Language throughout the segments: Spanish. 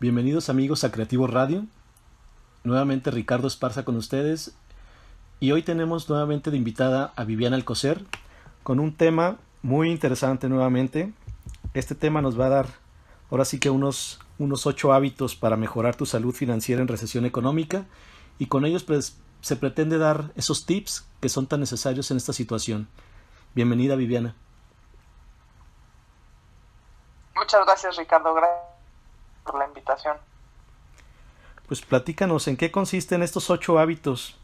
Bienvenidos amigos a Creativo Radio. Nuevamente Ricardo Esparza con ustedes. Y hoy tenemos nuevamente de invitada a Viviana Alcocer con un tema muy interesante nuevamente. Este tema nos va a dar ahora sí que unos 8 hábitos para mejorar tu salud financiera en recesión económica. Y con ellos pues se pretende dar esos tips que son tan necesarios en esta situación. Bienvenida Viviana. Muchas gracias, Ricardo. Gracias por la invitación. Pues platícanos en qué consisten estos 8 hábitos.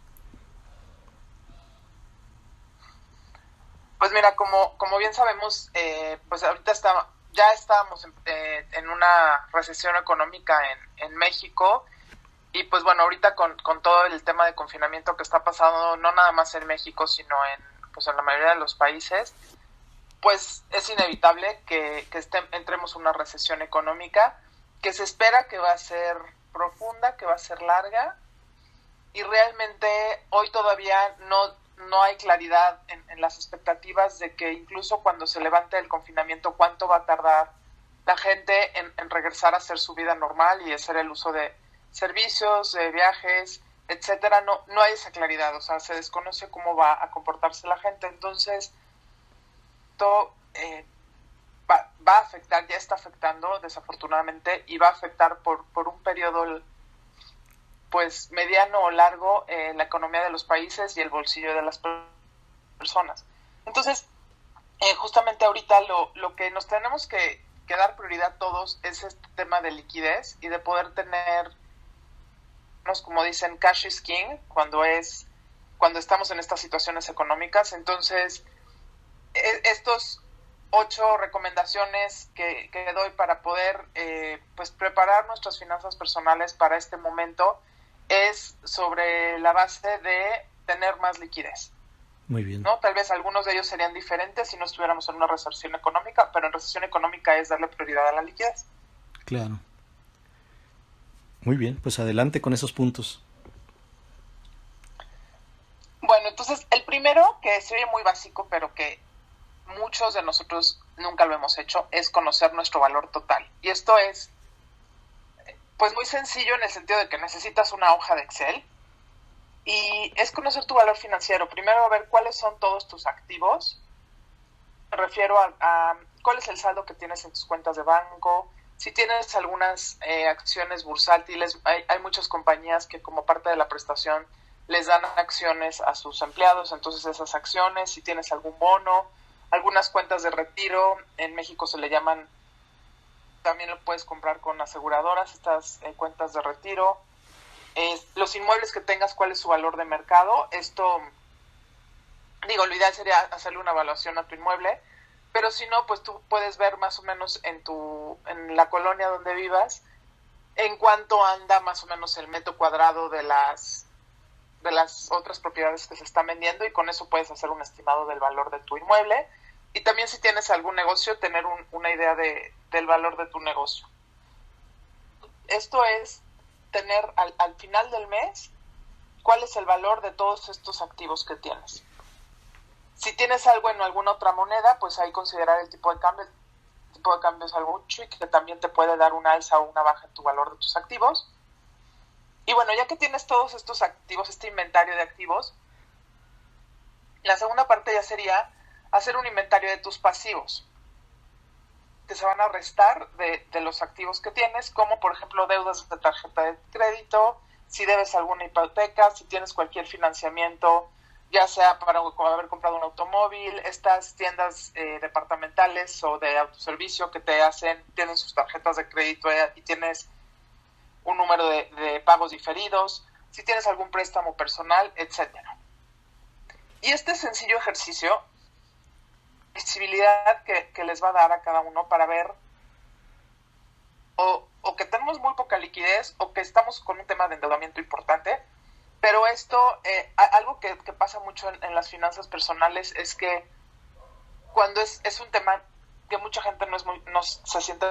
Pues mira, como bien sabemos, pues ahorita ya estábamos en una recesión económica en México. Y pues bueno, ahorita con todo el tema de confinamiento que está pasando, no nada más en México, sino pues en la mayoría de los países, pues es inevitable que entremos en una recesión económica que se espera que va a ser profunda, que va a ser larga, y realmente hoy todavía no hay claridad en las expectativas de que incluso cuando se levante el confinamiento, cuánto va a tardar la gente en regresar a hacer su vida normal y hacer el uso de servicios, de viajes, etcétera. No hay esa claridad, o sea, se desconoce cómo va a comportarse la gente. Entonces, esto va a afectar, ya está afectando desafortunadamente, y va a afectar por un periodo pues mediano o largo la economía de los países y el bolsillo de las personas. Entonces, justamente ahorita lo que nos tenemos que dar prioridad todos es este tema de liquidez y de poder tener, como dicen, cash is king cuando estamos en estas situaciones económicas. Entonces, estos 8 recomendaciones que doy para poder pues preparar nuestras finanzas personales para este momento es sobre la base de tener más liquidez. Muy bien. ¿No? Tal vez algunos de ellos serían diferentes si no estuviéramos en una recesión económica, pero en recesión económica es darle prioridad a la liquidez. Claro. Muy bien, pues adelante con esos puntos. Bueno, entonces el primero, que se oye muy básico, pero que muchos de nosotros nunca lo hemos hecho, es conocer nuestro valor total. Y esto es pues muy sencillo en el sentido de que necesitas una hoja de Excel y es conocer tu valor financiero. Primero, ver cuáles son todos tus activos. Me refiero a cuál es el saldo que tienes en tus cuentas de banco. Si tienes algunas acciones bursátiles, hay muchas compañías que como parte de la prestación les dan acciones a sus empleados, entonces esas acciones, si tienes algún bono, algunas cuentas de retiro, en México se le llaman, también lo puedes comprar con aseguradoras, estas cuentas de retiro. Los inmuebles que tengas, cuál es su valor de mercado. Esto, lo ideal sería hacerle una evaluación a tu inmueble, pero si no, pues tú puedes ver más o menos en la colonia donde vivas en cuánto anda más o menos el metro cuadrado de las otras propiedades que se están vendiendo, y con eso puedes hacer un estimado del valor de tu inmueble. Y también si tienes algún negocio, tener una idea del valor de tu negocio. Esto es tener al final del mes cuál es el valor de todos estos activos que tienes. Si tienes algo en alguna otra moneda, pues ahí considerar el tipo de cambio. El tipo de cambio es algo mucho y que también te puede dar una alza o una baja en tu valor de tus activos. Y bueno, ya que tienes todos estos activos, este inventario de activos, la segunda parte ya sería hacer un inventario de tus pasivos, que se van a restar de los activos que tienes, como por ejemplo deudas de tarjeta de crédito, si debes alguna hipoteca, si tienes cualquier financiamiento, ya sea para haber comprado un automóvil, estas tiendas departamentales o de autoservicio que tienen sus tarjetas de crédito y tienes un número de pagos diferidos, si tienes algún préstamo personal, etcétera. Y este sencillo ejercicio, visibilidad que les va a dar a cada uno para ver o que tenemos muy poca liquidez o que estamos con un tema de endeudamiento importante. Pero esto, algo que pasa mucho en las finanzas personales es que cuando es un tema que mucha gente no se siente,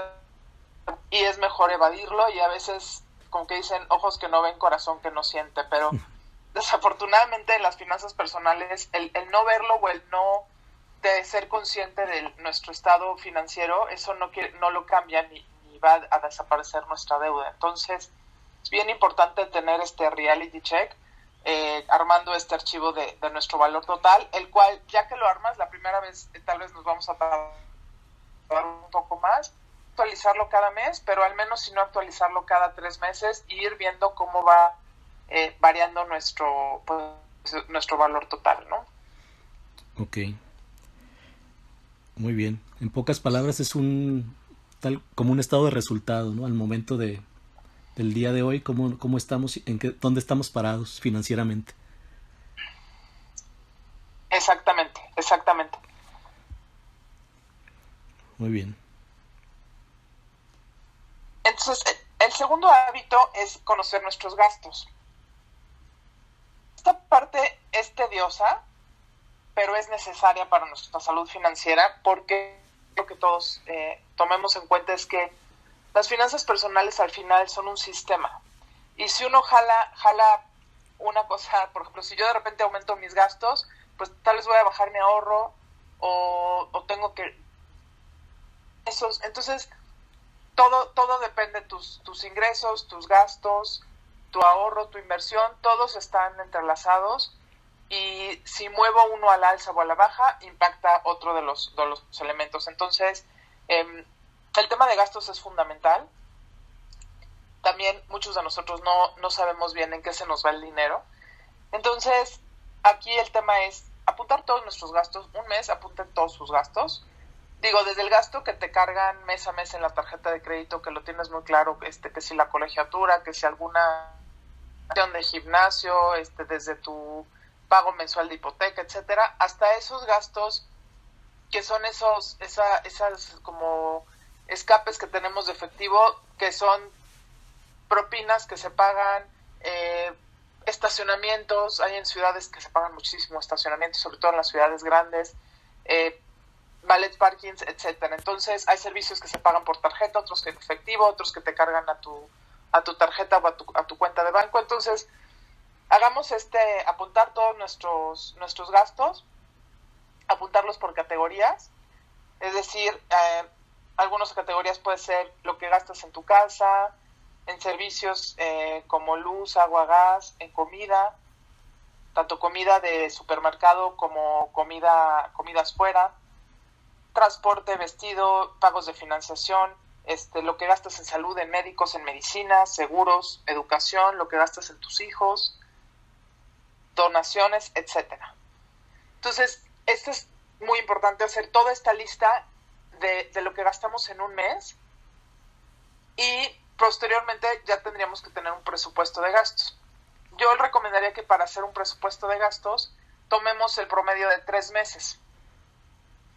y es mejor evadirlo, y a veces como que dicen ojos que no ven, corazón que no siente, pero desafortunadamente en las finanzas personales el no verlo o el no de ser consciente de nuestro estado financiero, eso no lo cambia ni y va a desaparecer nuestra deuda. Entonces, es bien importante tener este reality check, armando este archivo de nuestro valor total, el cual, ya que lo armas, la primera vez tal vez nos vamos a tardar un poco más, actualizarlo cada mes, pero al menos si no actualizarlo cada 3 meses, y ir viendo cómo va variando nuestro valor total, ¿no? Ok. Muy bien. En pocas palabras es como un estado de resultado, ¿no? Al momento del día de hoy, cómo estamos, dónde estamos parados financieramente. Exactamente. Muy bien. Entonces, el segundo hábito es conocer nuestros gastos. Esta parte es tediosa, pero es necesaria para nuestra salud financiera, porque lo que todos tomemos en cuenta es que las finanzas personales al final son un sistema. Y si uno jala una cosa, por ejemplo, si yo de repente aumento mis gastos, pues tal vez voy a bajar mi ahorro o tengo que... Entonces, todo depende de tus ingresos, tus gastos, tu ahorro, tu inversión, todos están entrelazados, y si muevo uno a la alza o a la baja, impacta otro de los elementos. Entonces, el tema de gastos es fundamental. También muchos de nosotros no sabemos bien en qué se nos va el dinero. Entonces, aquí el tema es apuntar todos nuestros gastos. Un mes apunten todos sus gastos. Digo, desde el gasto que te cargan mes a mes en la tarjeta de crédito, que lo tienes muy claro, que si la colegiatura, que si alguna acción de gimnasio, desde tu pago mensual de hipoteca, etcétera, hasta esos gastos que son esas como escapes que tenemos de efectivo, que son propinas que se pagan, estacionamientos. Hay en ciudades que se pagan muchísimo estacionamientos, sobre todo en las ciudades grandes, valet parkings, etcétera. Entonces hay servicios que se pagan por tarjeta, otros que en efectivo, otros que te cargan a tu tarjeta o a tu cuenta de banco. Entonces, hagamos apuntar todos nuestros gastos, apuntarlos por categorías. Es decir, algunas categorías puede ser lo que gastas en tu casa, en servicios como luz, agua, gas, en comida, tanto comida de supermercado como comidas fuera, transporte, vestido, pagos de financiación, lo que gastas en salud, en médicos, en medicinas, seguros, educación, lo que gastas en tus hijos, donaciones, etcétera. Entonces, esto es muy importante, hacer toda esta lista de lo que gastamos en un mes, y posteriormente ya tendríamos que tener un presupuesto de gastos. Yo recomendaría que para hacer un presupuesto de gastos tomemos el promedio de 3 meses,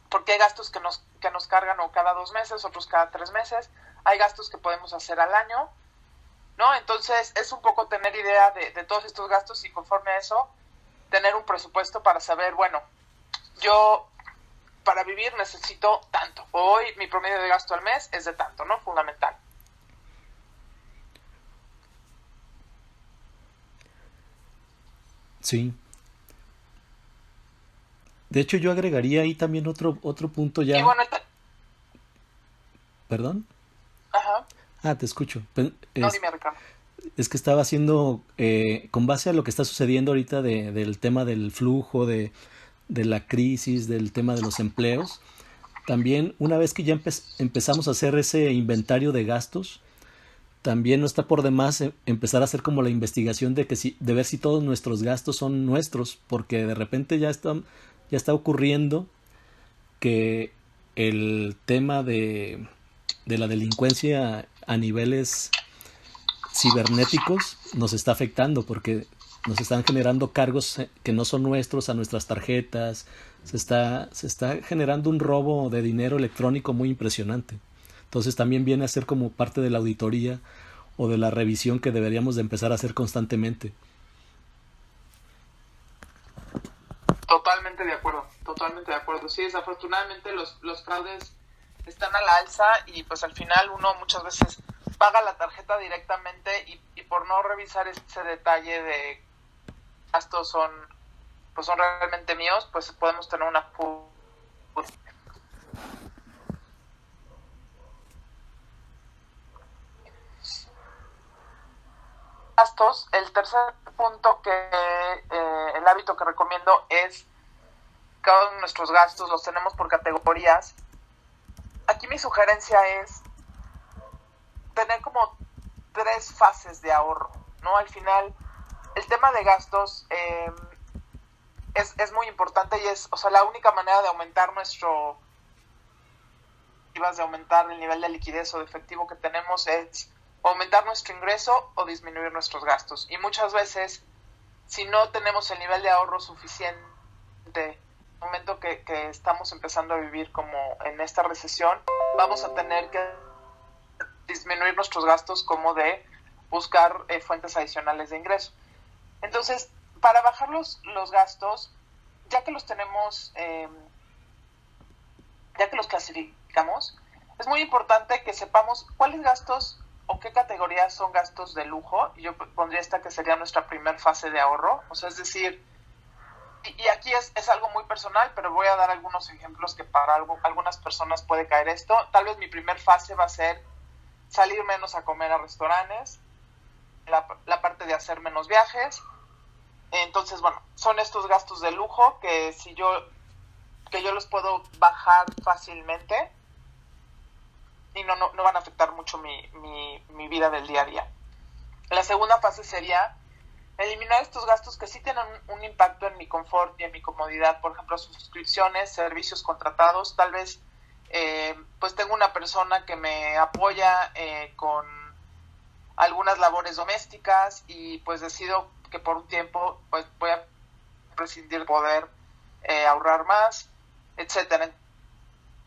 porque hay gastos que nos cargan o cada 2 meses, otros cada 3 meses, hay gastos que podemos hacer al año, ¿no? Entonces es un poco tener idea de todos estos gastos, y conforme a eso tener un presupuesto para saber, bueno, yo para vivir necesito tanto, hoy mi promedio de gasto al mes es de tanto, ¿no? Fundamental. Sí. De hecho, yo agregaría ahí también otro punto Y ya. bueno, ¿Perdón? ajá. Te escucho. No, dime, Ricardo. Es que estaba haciendo, con base a lo que está sucediendo ahorita del tema del flujo, de la crisis, del tema de los empleos, también una vez que ya empezamos a hacer ese inventario de gastos, también no está por demás empezar a hacer como la investigación de ver si todos nuestros gastos son nuestros, porque de repente ya está ocurriendo que el tema de la delincuencia a niveles cibernéticos nos está afectando, porque nos están generando cargos que no son nuestros a nuestras tarjetas. Se está generando un robo de dinero electrónico muy impresionante. Entonces también viene a ser como parte de la auditoría o de la revisión que deberíamos de empezar a hacer constantemente. Totalmente de acuerdo. Sí, desafortunadamente los fraudes están a la alza, y pues al final uno muchas veces paga la tarjeta directamente, y por no revisar ese detalle de gastos son realmente míos, pues podemos tener una gastos, el tercer punto el hábito que recomiendo es cada uno de nuestros gastos los tenemos por categorías. Aquí mi sugerencia es tener como 3 fases de ahorro, ¿no? Al final, el tema de gastos es muy importante y es, o sea, la única manera de aumentar de aumentar el nivel de liquidez o de efectivo que tenemos es aumentar nuestro ingreso o disminuir nuestros gastos. Y muchas veces, si no tenemos el nivel de ahorro suficiente, en el momento que estamos empezando a vivir como en esta recesión, vamos a tener que disminuir nuestros gastos como de buscar fuentes adicionales de ingreso. Entonces, para bajar los gastos, ya que los tenemos, ya que los clasificamos, es muy importante que sepamos cuáles gastos o qué categorías son gastos de lujo. Yo pondría esta que sería nuestra primer fase de ahorro. O sea, es decir, y aquí es algo muy personal, pero voy a dar algunos ejemplos que para algunas personas puede caer esto. Tal vez mi primer fase va a ser salir menos a comer a restaurantes, la parte de hacer menos viajes. Entonces, bueno, son estos gastos de lujo que yo los puedo bajar fácilmente y no van a afectar mucho mi vida del día a día. La segunda fase sería eliminar estos gastos que sí tienen un impacto en mi confort y en mi comodidad. Por ejemplo, suscripciones, servicios contratados. Tal vez pues tengo una persona que me apoya con algunas labores domésticas y pues decido que por un tiempo pues voy a prescindir de poder ahorrar más, etcétera.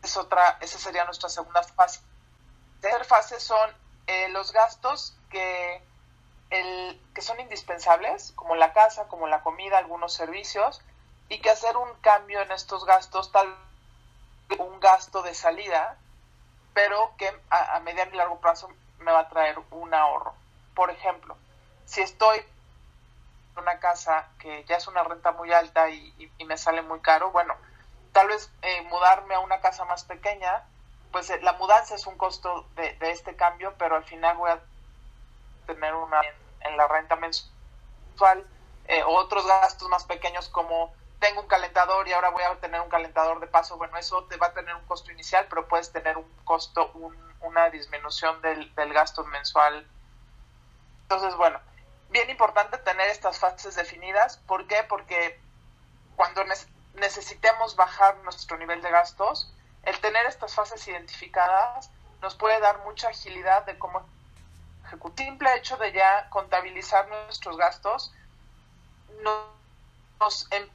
Esa sería nuestra segunda fase. La tercera fase son los gastos que son indispensables, como la casa, como la comida, algunos servicios, y que hacer un cambio en estos gastos, tal vez un gasto de salida, pero que a mediano y largo plazo me va a traer un ahorro. Por ejemplo, si estoy en una casa que ya es una renta muy alta y me sale muy caro, bueno, tal vez mudarme a una casa más pequeña, pues la mudanza es un costo de este cambio, pero al final voy a tener en la renta mensual, otros gastos más pequeños como tengo un calentador y ahora voy a tener un calentador de paso. Bueno, eso te va a tener un costo inicial, pero puedes tener un costo, una disminución del gasto mensual. Entonces, bueno, bien importante tener estas fases definidas. ¿Por qué? Porque cuando necesitemos bajar nuestro nivel de gastos, el tener estas fases identificadas nos puede dar mucha agilidad de cómo ejecutar. El simple hecho de ya contabilizar nuestros gastos,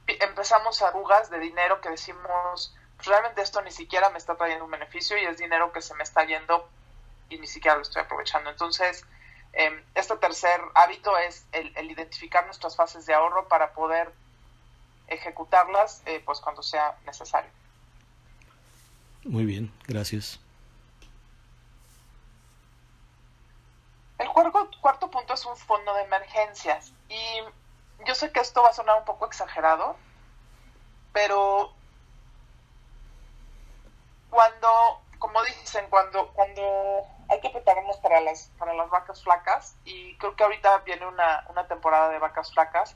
empezamos a arrugas de dinero que decimos, realmente esto ni siquiera me está trayendo un beneficio y es dinero que se me está yendo y ni siquiera lo estoy aprovechando. Entonces, este tercer hábito es el identificar nuestras fases de ahorro para poder ejecutarlas pues cuando sea necesario. Muy bien, gracias. El cuarto punto es un fondo de emergencias. Y yo sé que esto va a sonar un poco exagerado, pero como dicen, cuando hay que prepararnos para las vacas flacas, y creo que ahorita viene una temporada de vacas flacas,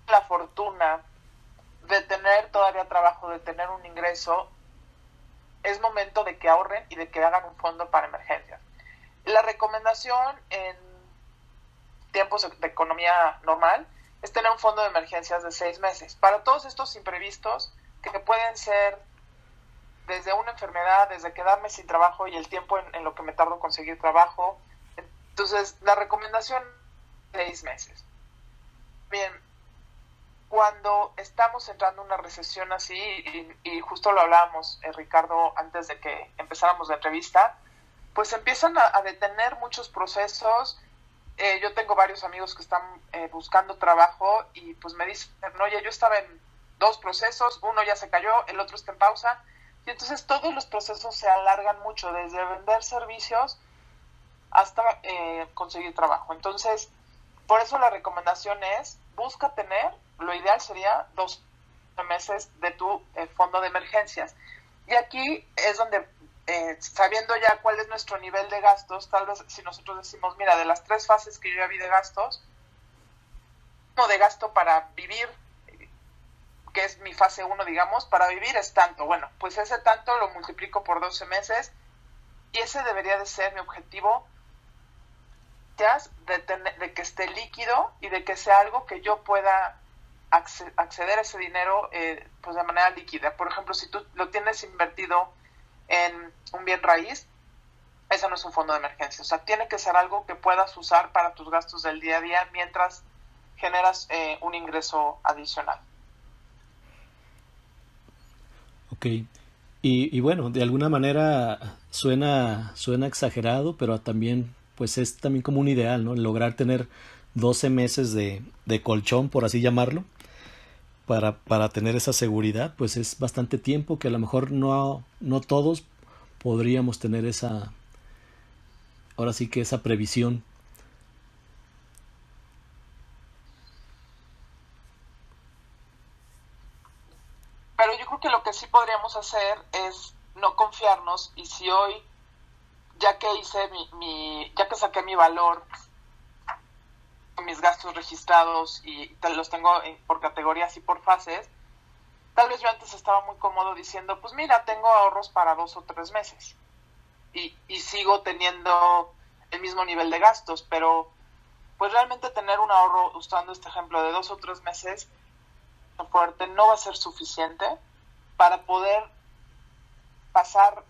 la fortuna de tener todavía trabajo, de tener un ingreso, es momento de que ahorren y de que hagan un fondo para emergencias. La recomendación en tiempos de economía normal es tener un fondo de emergencias de 6 meses para todos estos imprevistos que pueden ser desde una enfermedad, desde quedarme sin trabajo y el tiempo en lo que me tardo en conseguir trabajo. Entonces, la recomendación es 6 meses. Bien, cuando estamos entrando en una recesión así, y justo lo hablábamos, Ricardo, antes de que empezáramos la entrevista, pues empiezan a detener muchos procesos. Yo tengo varios amigos que están buscando trabajo y pues me dicen, oye, yo estaba en 2 procesos, uno ya se cayó, el otro está en pausa, y entonces todos los procesos se alargan mucho, desde vender servicios hasta conseguir trabajo. Entonces, por eso la recomendación es, busca tener, lo ideal sería 2 meses de tu fondo de emergencias. Y aquí es donde sabiendo ya cuál es nuestro nivel de gastos, tal vez si nosotros decimos, mira, de las 3 fases que yo ya vi de gastos, uno de gasto para vivir, que es mi fase 1, digamos, para vivir es tanto. Bueno, pues ese tanto lo multiplico por 12 meses y ese debería de ser mi objetivo de que esté líquido y de que sea algo que yo pueda acceder a ese dinero pues de manera líquida. Por ejemplo, si tú lo tienes invertido en un bien raíz, eso no es un fondo de emergencia. O sea, tiene que ser algo que puedas usar para tus gastos del día a día mientras generas un ingreso adicional. Ok. Y bueno, de alguna manera suena exagerado, pero también pues es también como un ideal, ¿no? Lograr tener 12 meses de colchón, por así llamarlo, para tener esa seguridad, pues es bastante tiempo que a lo mejor no todos podríamos tener ahora sí que esa previsión. Pero yo creo que lo que sí podríamos hacer es no confiarnos y si hoy, ya que hice ya que saqué mi valor, mis gastos registrados y los tengo por categorías y por fases, tal vez yo antes estaba muy cómodo diciendo, pues mira, tengo ahorros para 2 o 3 meses y sigo teniendo el mismo nivel de gastos, pero pues realmente tener un ahorro, usando este ejemplo de 2 o 3 meses fuerte, no va a ser suficiente para poder pasar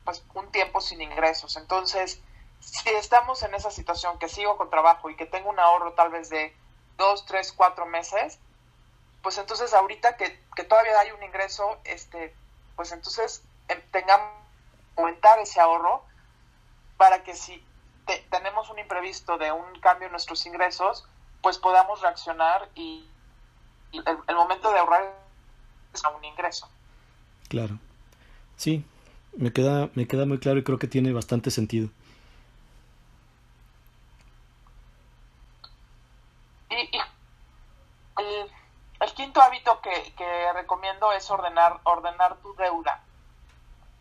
pues un tiempo sin ingresos. Entonces, si estamos en esa situación que sigo con trabajo y que tengo un ahorro tal vez de 2, 3, 4 meses, pues entonces ahorita que todavía hay un ingreso, pues entonces tengamos que aumentar ese ahorro para que si tenemos un imprevisto de un cambio en nuestros ingresos, pues podamos reaccionar y el momento de ahorrar es a un ingreso. Claro. Sí, me queda muy claro y creo que tiene bastante sentido. Y el quinto hábito que recomiendo es ordenar tu deuda.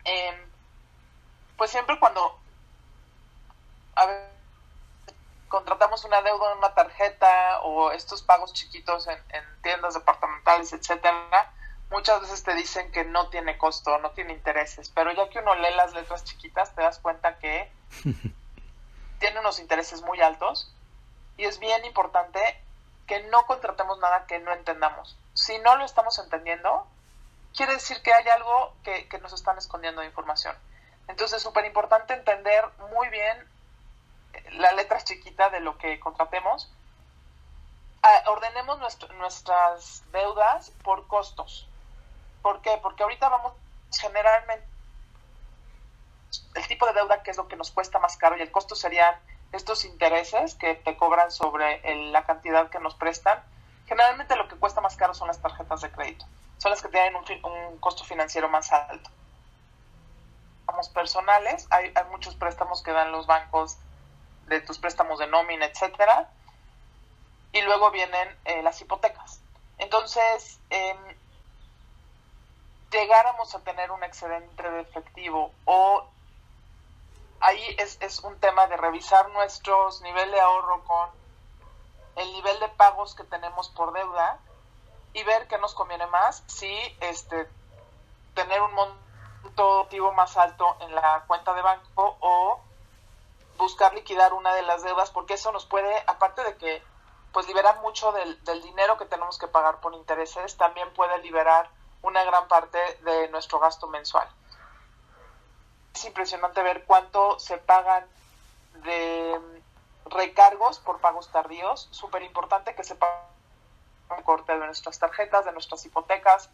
Eh, pues siempre cuando a ver, contratamos una deuda en una tarjeta o estos pagos chiquitos en tiendas departamentales, etcétera, muchas veces te dicen que no tiene costo, no tiene intereses, pero ya que uno lee las letras chiquitas te das cuenta que tiene unos intereses muy altos y es bien importante que no contratemos nada que no entendamos. Si no lo estamos entendiendo, quiere decir que hay algo que nos están escondiendo de información. Entonces es súper importante entender muy bien la letra chiquita de lo que contratemos. Ordenemos nuestras deudas por costos. ¿Por qué? Porque ahorita vamos generalmente el tipo de deuda que es lo que nos cuesta más caro y el costo serían estos intereses que te cobran sobre la cantidad que nos prestan. Generalmente lo que cuesta más caro son las tarjetas de crédito. Son las que tienen un costo financiero más alto. Préstamos personales, hay muchos préstamos que dan los bancos de tus préstamos de nómina, etcétera. Y luego vienen las hipotecas. Entonces, llegáramos a tener un excedente de efectivo o ahí es un tema de revisar nuestros niveles de ahorro con el nivel de pagos que tenemos por deuda y ver qué nos conviene más, si tener un monto activo más alto en la cuenta de banco o buscar liquidar una de las deudas, porque eso nos puede, aparte de que pues liberar mucho del dinero que tenemos que pagar por intereses, también puede liberar una gran parte de nuestro gasto mensual. Es impresionante ver cuánto se pagan de recargos por pagos tardíos. Súper importante que se pague el corte de nuestras tarjetas, de nuestras hipotecas.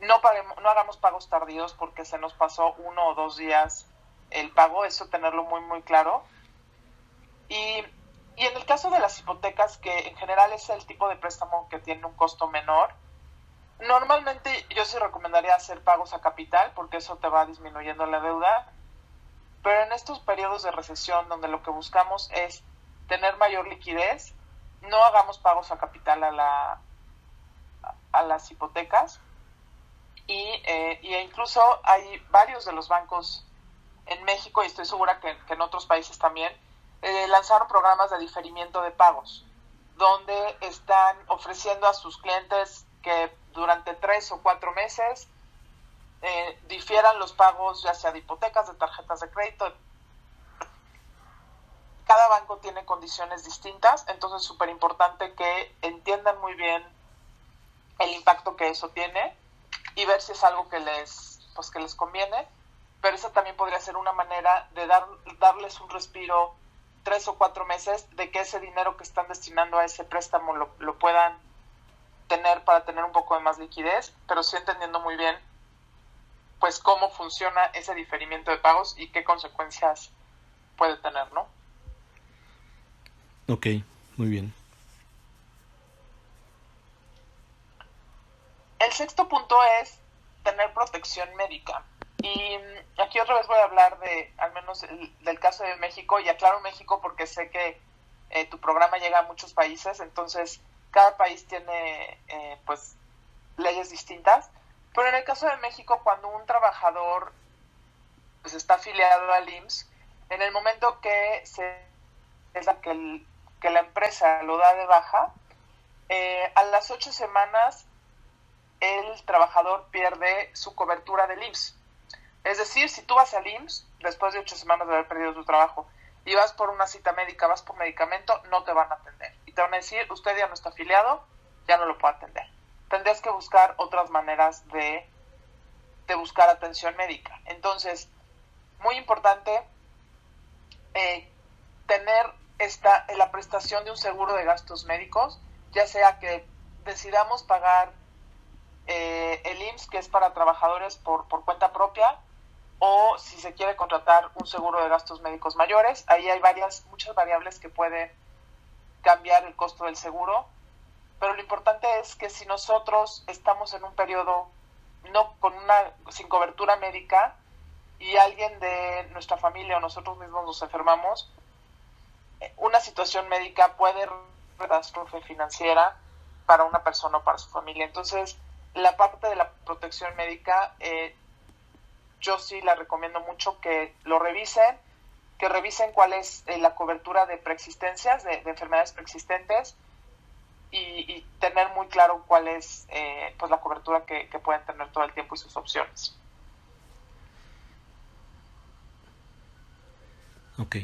No hagamos pagos tardíos porque se nos pasó 1 o 2 días el pago, eso tenerlo muy muy claro. Y en el caso de las hipotecas, que en general es el tipo de préstamo que tiene un costo menor, normalmente yo sí recomendaría hacer pagos a capital porque eso te va disminuyendo la deuda, pero en estos periodos de recesión donde lo que buscamos es tener mayor liquidez, no hagamos pagos a capital a las hipotecas. y incluso hay varios de los bancos en México, y estoy segura que en otros países también, lanzaron programas de diferimiento de pagos, donde están ofreciendo a sus clientes que durante 3 o 4 meses difieran los pagos, ya sea de hipotecas, de tarjetas de crédito. Cada banco tiene condiciones distintas, entonces es súper importante que entiendan muy bien el impacto que eso tiene y ver si es algo que les conviene. Pero esa también podría ser una manera de darles un respiro 3 o 4 meses, de que ese dinero que están destinando a ese préstamo lo puedan tener para tener un poco de más liquidez, pero sí entendiendo muy bien pues cómo funciona ese diferimiento de pagos y qué consecuencias puede tener, ¿no? Ok, muy bien. El sexto punto es tener protección médica. Y aquí otra vez voy a hablar al menos del caso de México, y aclaro México porque sé que tu programa llega a muchos países, entonces cada país tiene pues leyes distintas. Pero en el caso de México, cuando un trabajador pues está afiliado al IMSS, en el momento que la empresa lo da de baja, a las 8 semanas el trabajador pierde su cobertura del IMSS. Es decir, si tú vas al IMSS después de 8 semanas de haber perdido tu trabajo y vas por una cita médica, vas por medicamento, no te van a atender. Y te van a decir, usted ya no está afiliado, ya no lo puede atender. Tendrías que buscar otras maneras de buscar atención médica. Entonces, muy importante tener la prestación de un seguro de gastos médicos, ya sea que decidamos pagar el IMSS, que es para trabajadores por cuenta propia, o si se quiere contratar un seguro de gastos médicos mayores. Ahí hay muchas variables que pueden cambiar el costo del seguro, pero lo importante es que si nosotros estamos en un periodo sin cobertura médica y alguien de nuestra familia o nosotros mismos nos enfermamos, una situación médica puede ser una catástrofe financiera para una persona o para su familia. Entonces, la parte de la protección médica, yo sí la recomiendo mucho que lo revisen, que revisen cuál es la cobertura de preexistencias, de enfermedades preexistentes, y tener muy claro cuál es pues la cobertura que pueden tener todo el tiempo y sus opciones. Ok.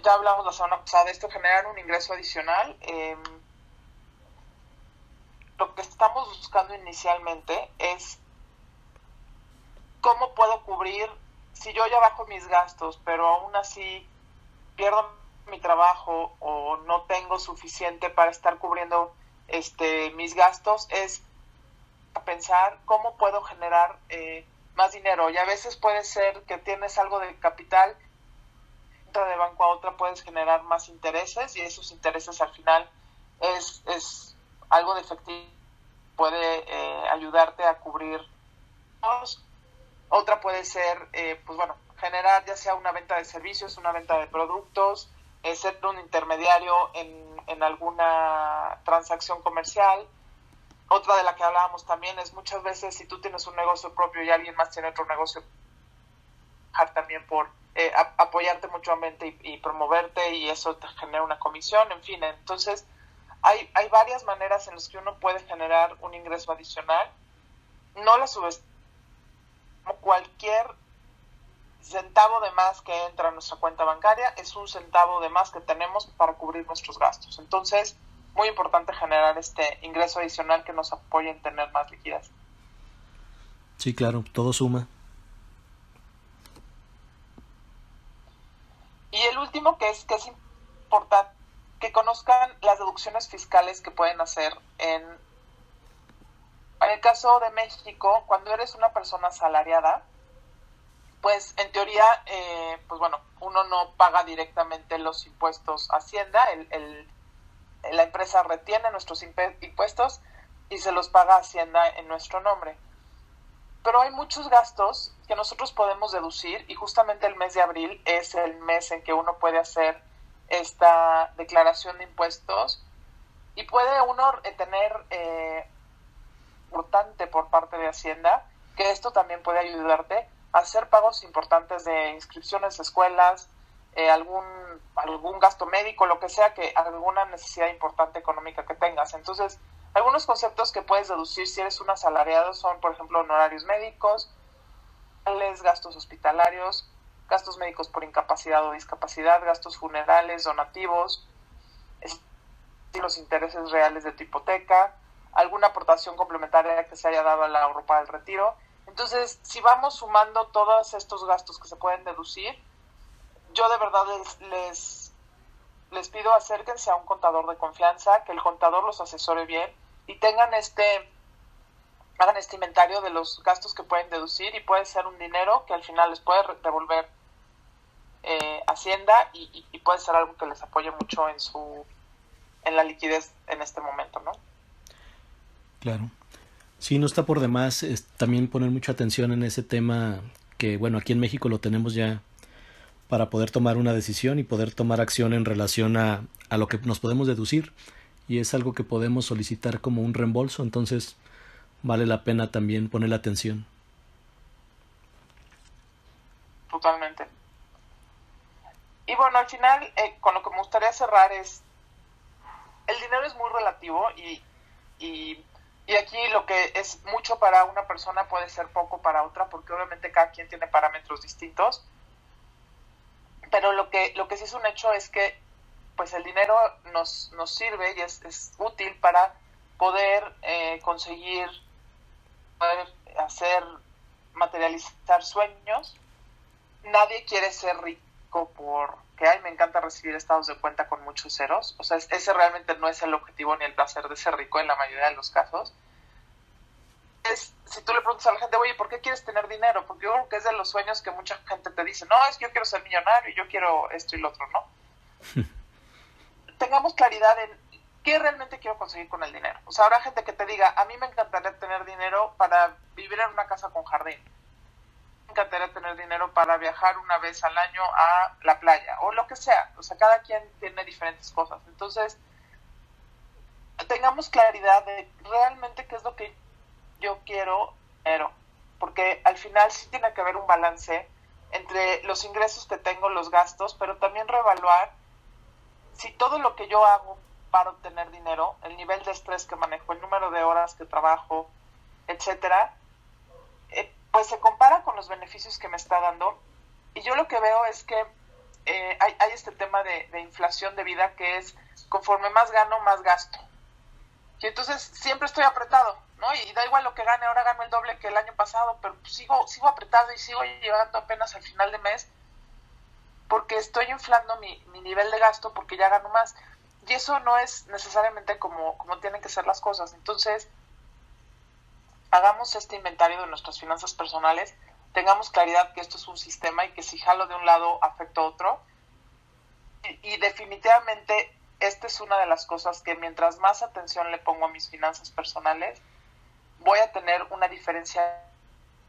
Ya hablamos la semana pasada de esto, generar un ingreso adicional. Lo que estamos buscando inicialmente es cómo puedo cubrir, si yo ya bajo mis gastos, pero aún así pierdo mi trabajo o no tengo suficiente para estar cubriendo mis gastos, es pensar cómo puedo generar más dinero. Y a veces puede ser que tienes algo de capital, de banco a otra puedes generar más intereses, y esos intereses al final es algo de efectivo, puede ayudarte a cubrir. Otra puede ser pues bueno, generar ya sea una venta de servicios, una venta de productos, ser un intermediario en alguna transacción comercial. Otra de la que hablábamos también es muchas veces si tú tienes un negocio propio y alguien más tiene otro negocio, también por apoyarte mutuamente y promoverte, y eso te genera una comisión, en fin. Entonces hay varias maneras en las que uno puede generar un ingreso adicional. No la subestimemos. Cualquier centavo de más que entra a nuestra cuenta bancaria es un centavo de más que tenemos para cubrir nuestros gastos. Entonces, muy importante generar este ingreso adicional que nos apoye en tener más liquidez. Sí, claro, todo suma. Y el último que es importante, que conozcan las deducciones fiscales que pueden hacer en el caso de México. Cuando eres una persona asalariada, pues en teoría, pues bueno, uno no paga directamente los impuestos a Hacienda, la empresa retiene nuestros impuestos y se los paga Hacienda en nuestro nombre. Pero hay muchos gastos que nosotros podemos deducir, y justamente el mes de abril es el mes en que uno puede hacer esta declaración de impuestos y puede uno tener importante por parte de Hacienda, que esto también puede ayudarte a hacer pagos importantes de inscripciones de escuelas, algún gasto médico, lo que sea, que alguna necesidad importante económica que tengas. Entonces, algunos conceptos que puedes deducir si eres un asalariado son, por ejemplo, honorarios médicos, gastos hospitalarios, gastos médicos por incapacidad o discapacidad, gastos funerales, donativos, los intereses reales de tu hipoteca, alguna aportación complementaria que se haya dado al ahorro para el retiro. Entonces, si vamos sumando todos estos gastos que se pueden deducir, yo de verdad les pido acérquense a un contador de confianza, que el contador los asesore bien y hagan este inventario de los gastos que pueden deducir, y puede ser un dinero que al final les puede devolver Hacienda y puede ser algo que les apoye mucho en la liquidez en este momento, ¿no? Claro. Sí, no está por demás también poner mucha atención en ese tema que, bueno, aquí en México lo tenemos ya para poder tomar una decisión y poder tomar acción en relación a lo que nos podemos deducir, y es algo que podemos solicitar como un reembolso, entonces vale la pena también ponerle atención. Totalmente. Y bueno, al final, con lo que me gustaría cerrar es, el dinero es muy relativo y aquí lo que es mucho para una persona puede ser poco para otra, porque obviamente cada quien tiene parámetros distintos. Pero lo que sí es un hecho es que pues el dinero nos sirve y es útil para poder conseguir, poder hacer, materializar sueños. Nadie quiere ser rico porque, me encanta recibir estados de cuenta con muchos ceros. O sea, ese realmente no es el objetivo ni el placer de ser rico en la mayoría de los casos. Si tú le preguntas a la gente, oye, ¿por qué quieres tener dinero? Porque yo creo que es de los sueños que mucha gente te dice, no, es que yo quiero ser millonario y yo quiero esto y lo otro, ¿no? Tengamos claridad en qué realmente quiero conseguir con el dinero. O sea, habrá gente que te diga, a mí me encantaría tener dinero para vivir en una casa con jardín. Me encantaría tener dinero para viajar una vez al año a la playa, o lo que sea. O sea, cada quien tiene diferentes cosas. Entonces, tengamos claridad de realmente qué es lo que yo quiero, porque al final sí tiene que haber un balance entre los ingresos que tengo, los gastos, pero también reevaluar si todo lo que yo hago para obtener dinero, el nivel de estrés que manejo, el número de horas que trabajo, etcétera, pues se compara con los beneficios que me está dando. Y yo lo que veo es que hay este tema de inflación de vida, que es conforme más gano, más gasto. Y entonces siempre estoy apretado, ¿no? Y da igual lo que gane, ahora gano el doble que el año pasado, pero sigo apretado y sigo llegando apenas al final de mes porque estoy inflando mi nivel de gasto porque ya gano más. Y eso no es necesariamente como tienen que ser las cosas. Entonces, hagamos este inventario de nuestras finanzas personales, tengamos claridad que esto es un sistema y que si jalo de un lado afecta a otro. Y definitivamente esta es una de las cosas que mientras más atención le pongo a mis finanzas personales, voy a tener una diferencia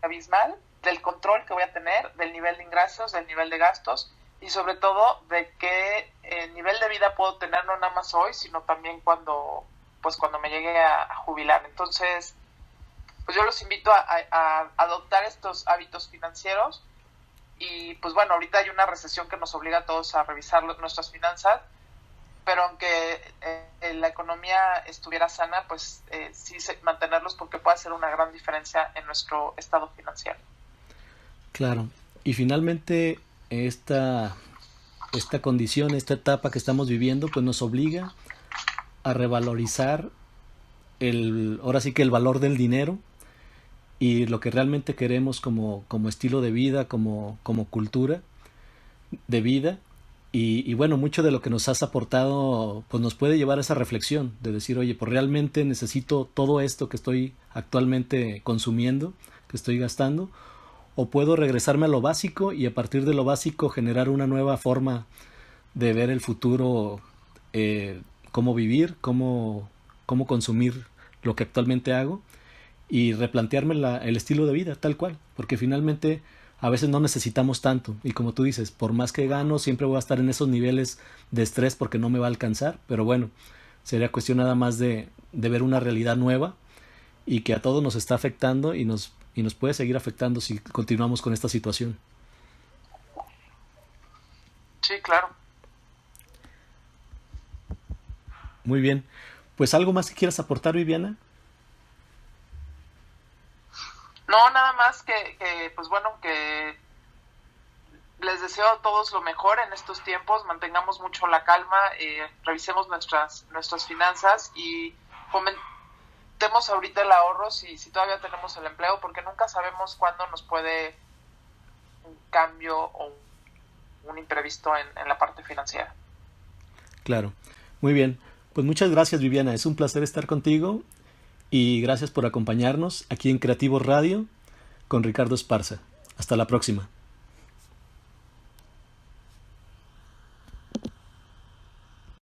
abismal del control que voy a tener, del nivel de ingresos, del nivel de gastos y sobre todo de qué nivel de vida puedo tener no nada más hoy, sino también cuando me llegue a jubilar. Entonces, pues yo los invito a adoptar estos hábitos financieros y pues bueno, ahorita hay una recesión que nos obliga a todos a revisar nuestras finanzas, pero aunque la economía estuviera sana, pues sí mantenerlos porque puede hacer una gran diferencia en nuestro estado financiero. Claro, y finalmente esta condición, esta etapa que estamos viviendo, pues nos obliga a revalorizar ahora sí que el valor del dinero y lo que realmente queremos como estilo de vida, como cultura de vida. Y bueno, mucho de lo que nos has aportado pues nos puede llevar a esa reflexión de decir, oye, pues realmente necesito todo esto que estoy actualmente consumiendo, que estoy gastando, o puedo regresarme a lo básico y a partir de lo básico generar una nueva forma de ver el futuro, cómo vivir, cómo consumir lo que actualmente hago y replantearme el estilo de vida tal cual, porque finalmente a veces no necesitamos tanto. Y como tú dices, por más que gano, siempre voy a estar en esos niveles de estrés porque no me va a alcanzar. Pero bueno, sería cuestión nada más de ver una realidad nueva y que a todos nos está afectando y nos puede seguir afectando si continuamos con esta situación. Sí, claro. Muy bien. Pues algo más que quieras aportar, Viviana. No, nada más pues bueno, que les deseo a todos lo mejor en estos tiempos, mantengamos mucho la calma, revisemos nuestras finanzas y fomentemos ahorita el ahorro si todavía tenemos el empleo, porque nunca sabemos cuándo nos puede un cambio o un imprevisto en la parte financiera. Claro. Muy bien. Pues muchas gracias, Viviana. Es un placer estar contigo y gracias por acompañarnos aquí en Creativos Radio con Ricardo Esparza. Hasta la próxima.